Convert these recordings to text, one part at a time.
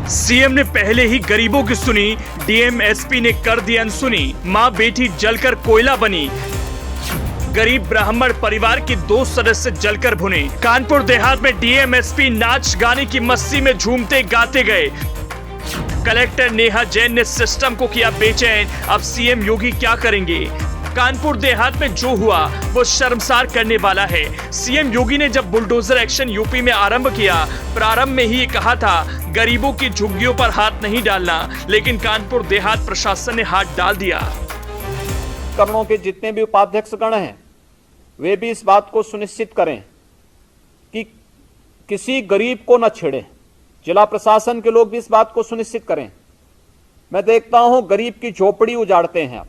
CM ने पहले ही गरीबों की सुनी, डीएम एसपी ने कर दी अनसुनी। मां बेटी जलकर कोयला बनी, गरीब ब्राह्मण परिवार के 2 सदस्य जलकर भुने। कानपुर देहात में डीएम एसपी नाच गाने की मस्ती में झूमते गाते गए। कलेक्टर नेहा जैन ने सिस्टम को किया बेचैन, अब सीएम योगी क्या करेंगे? कानपुर देहात में जो हुआ वो शर्मसार करने वाला है। सीएम योगी ने जब बुलडोजर एक्शन यूपी में आरंभ किया, प्रारंभ में ही ये कहा था गरीबों की झुग्गियों पर हाथ नहीं डालना, लेकिन कानपुर देहात प्रशासन ने हाथ डाल दिया। करणों के जितने भी उपाध्यक्ष गण हैं वे भी इस बात को सुनिश्चित करें कि किसी गरीब को न छेड़े। जिला प्रशासन के लोग भी इस बात को सुनिश्चित करें। मैं देखता हूं गरीब की झोपड़ी उजाड़ते हैं।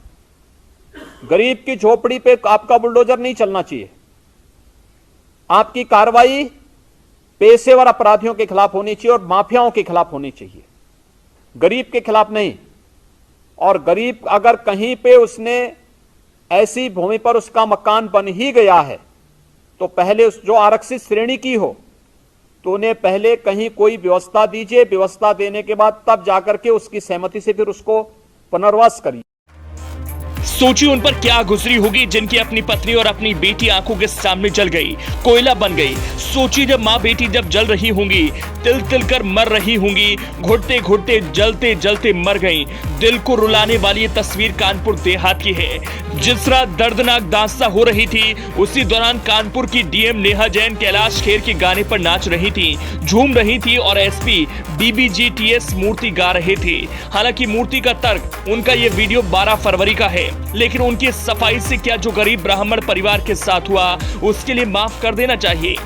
गरीब की झोपड़ी पे आपका बुलडोजर नहीं चलना चाहिए। आपकी कार्रवाई पेशेवर अपराधियों के खिलाफ होनी चाहिए और माफियाओं के खिलाफ होनी चाहिए, गरीब के खिलाफ नहीं। और गरीब अगर कहीं पे उसने ऐसी भूमि पर उसका मकान बन ही गया है तो पहले उस जो आरक्षित श्रेणी की हो तो उन्हें पहले कहीं कोई व्यवस्था दीजिए। व्यवस्था देने के बाद तब जाकर के उसकी सहमति से फिर उसको पुनर्वास करिए। सोचिए उन पर क्या गुजरी होगी जिनकी अपनी पत्नी और अपनी बेटी आंखों के सामने जल गई, कोयला बन गई। सोचिए जब माँ बेटी जब जल रही होंगी, तिल तिल कर मर रही होंगी, घुटते घुटते जलते जलते मर गई। दिल को रुलाने वाली ये तस्वीर कानपुर देहात की है। जिस रात दर्दनाक दास्तां हो रही थी, उसी दौरान कानपुर की डीएम नेहा जैन कैलाश खेर के गाने पर नाच रही थी, झूम रही थी और एसपी बीबीजीटीएस मूर्ति गा रहे थे। हालांकि मूर्ति का तर्क उनका ये वीडियो 12 फरवरी का है, लेकिन उनकी सफाई से क्या जो गरीब ब्राह्मण परिवार के साथ हुआ उसके लिए माफ कर देना चाहिए।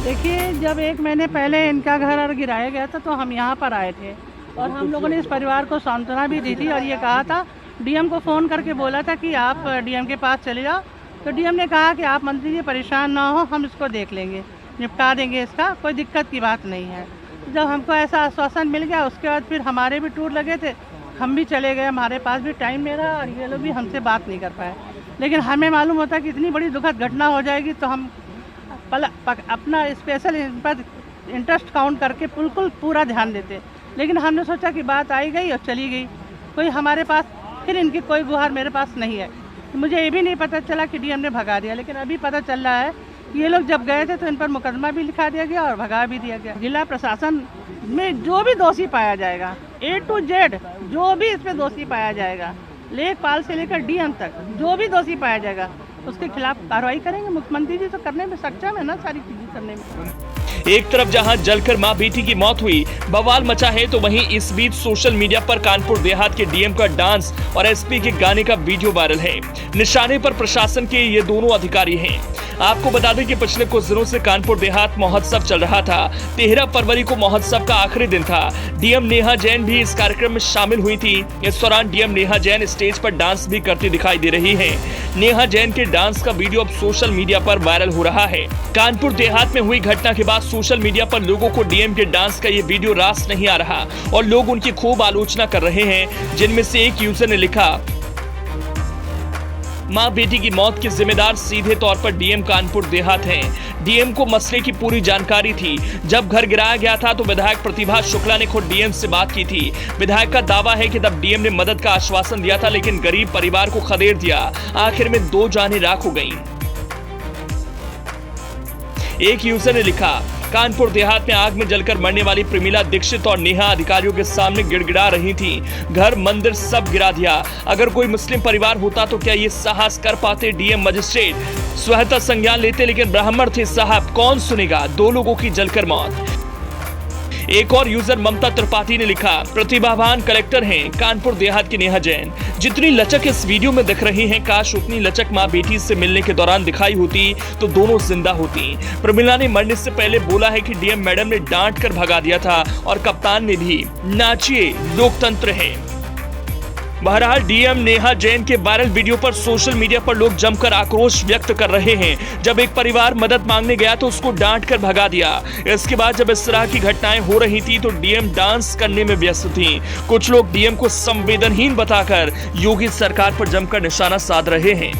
देखिए, जब 1 महीने पहले इनका घर गिराया गया था तो हम यहाँ पर आए थे और हम लोगों ने इस परिवार को सांत्वना भी दी थी और ये कहा था, डीएम को फ़ोन करके बोला था कि आप डीएम के पास चले जाओ। तो डीएम ने कहा कि आप मंत्री जी परेशान ना हो, हम इसको देख लेंगे, निपटा देंगे, इसका कोई दिक्कत की बात नहीं है। जब हमको ऐसा आश्वासन मिल गया उसके बाद फिर हमारे भी टूर लगे थे, हम भी चले गए, हमारे पास भी टाइम नहीं रहा और ये लोग भी हमसे बात नहीं कर पाए। लेकिन हमें मालूम होता है कि इतनी बड़ी दुखद घटना हो जाएगी तो हम अपना स्पेशल इन पर इंटरेस्ट काउंट करके बिल्कुल पूरा ध्यान देते। लेकिन हमने सोचा कि बात आई गई और चली गई, कोई हमारे पास फिर इनकी कोई गुहार मेरे पास नहीं है। मुझे ये भी नहीं पता चला कि डीएम ने भगा दिया, लेकिन अभी पता चल रहा है कि ये लोग जब गए थे तो इन पर मुकदमा भी लिखा दिया गया और भगा भी दिया गया। जिला प्रशासन में जो भी दोषी पाया जाएगा, A to Z जो भी इसमें दोषी पाया जाएगा, लेखपाल से लेकर डीएम तक जो भी दोषी पाया जाएगा उसके खिलाफ कार्रवाई करेंगे। मुख्यमंत्री जी तो करने में सक्षम है ना सारी चीजें करने में। एक तरफ जहां जलकर मां बेटी की मौत हुई, बवाल मचा है, तो वहीं इस बीच सोशल मीडिया पर कानपुर देहात के डीएम का डांस और एसपी के गाने का वीडियो वायरल है। निशाने पर प्रशासन के ये दोनों अधिकारी हैं। आपको बता दें कि पिछले कुछ दिनों से कानपुर देहात महोत्सव चल रहा था। 13 फरवरी को महोत्सव का आखिरी दिन था। डीएम नेहा जैन भी इस कार्यक्रम में शामिल हुई थी। इस दौरान डीएम नेहा जैन स्टेज पर डांस भी करती दिखाई दे रही है। नेहा जैन के डांस का वीडियो अब सोशल मीडिया पर वायरल हो रहा है। कानपुर देहात में हुई घटना के बाद सोशल मीडिया पर लोगों को डीएम के डांस का ये वीडियो रास नहीं आ रहा और लोग उनकी खूब आलोचना कर रहे हैं, जिनमें से एक यूजर ने लिखा, मां बेटी की मौत के जिम्मेदार सीधे तौर पर डीएम कानपुर देहात हैं। डीएम को मसले की पूरी जानकारी थी। जब घर गिराया गया था तो विधायक प्रतिभा शुक्ला ने खुद डीएम से बात की थी। विधायक का दावा है कि तब डीएम ने मदद का आश्वासन दिया था, लेकिन गरीब परिवार को खदेड़ दिया। आखिर में 2 जानें राख हो गईं। एक यूजर ने लिखा, कानपुर देहात में आग में जलकर मरने वाली प्रमिला दीक्षित और नेहा अधिकारियों के सामने गिड़गिड़ा रही थी। घर मंदिर सब गिरा दिया। अगर कोई मुस्लिम परिवार होता तो क्या ये साहस कर पाते? डीएम मजिस्ट्रेट स्वतः संज्ञान लेते, लेकिन ब्राह्मण थे साहब, कौन सुनेगा? 2 लोगों की जलकर मौत। एक और यूजर ममता त्रिपाठी ने लिखा, प्रतिभावान कलेक्टर हैं कानपुर देहात की नेहा जैन। जितनी लचक इस वीडियो में दिख रही है, काश उतनी लचक मां बेटी से मिलने के दौरान दिखाई होती तो दोनों जिंदा होती। प्रमिला ने मरने से पहले बोला है कि डीएम मैडम ने डांट कर भगा दिया था और कप्तान ने भी। नाचिए, लोकतंत्र है। बहरहाल डीएम नेहा जैन के वायरल वीडियो पर सोशल मीडिया पर लोग जमकर आक्रोश व्यक्त कर रहे हैं। जब एक परिवार मदद मांगने गया तो उसको डांट कर भगा दिया। इसके बाद जब इस तरह की घटनाएं हो रही थी तो डीएम डांस करने में व्यस्त थी। कुछ लोग डीएम को संवेदनहीन बताकर योगी सरकार पर जमकर निशाना साध रहे हैं।